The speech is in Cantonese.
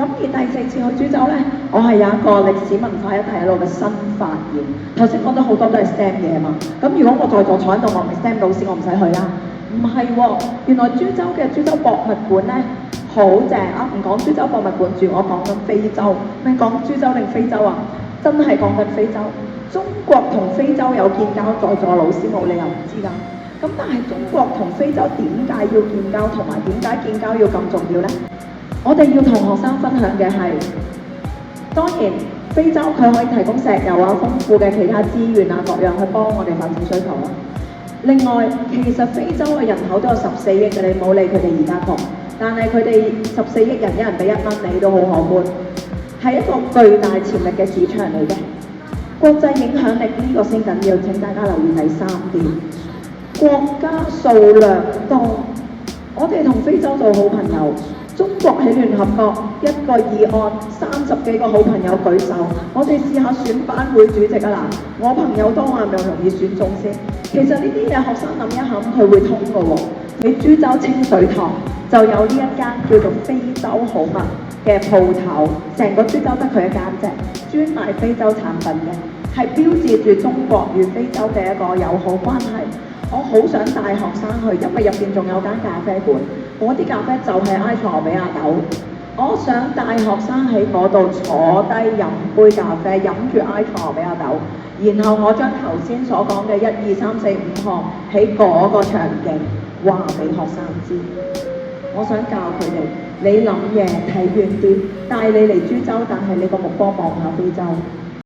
咁而第4次去株洲呢，我係有一個歷史文化一帶一路嘅新發現。頭先講咗好多都係 STEM 嘢嘛，咁如果我在座坐喺度，我唔係 STEM 老師，我唔使去啦。唔係喎，原來株洲嘅株洲博物館呢，好正啊！唔講株洲博物館住，我講緊非洲。咩講株洲定非洲啊？真係講緊非洲。中國同非洲有建交，在座老師冇理由唔知㗎。咁但係中國同非洲點解要建交，同埋點解建交要咁重要呢？我哋要同學生分享嘅係，當然非洲佢可以提供石油啊、豐富嘅其他資源啊各樣去幫我哋發展需求啦。另外，其實非洲嘅人口都有14億嘅，你唔好理佢哋而家窮，但係佢哋14億人，一人俾1蚊你都好可觀，係一個巨大潛力嘅市場嚟嘅。國際影響力呢個先緊要，請大家留意第3點。國家數量多，我哋同非洲做好朋友。中國喺聯合國一個議案，30幾個好朋友舉手，我哋試下選班會主席啊嗱，我朋友多係咪容易選中先？其實呢啲嘢學生諗一下，佢會通嘅喎。喺株洲清水塘就有呢一間叫做非洲好物嘅鋪頭，成個株洲得佢一間啫，專賣非洲產品嘅，係標誌住中國與非洲嘅一個友好關係。我好想帶學生去，因為入邊仲有間咖啡館，嗰啲咖啡就係埃塞俄比亞豆。我想帶學生喺嗰度坐低飲杯咖啡，飲住埃塞俄比亞豆，然後我將頭先所講嘅1、2、3、4、5項喺嗰個場景話俾學生知。我想教佢哋，你諗嘢睇遠啲，帶你嚟株洲，但係你個目光望下非洲。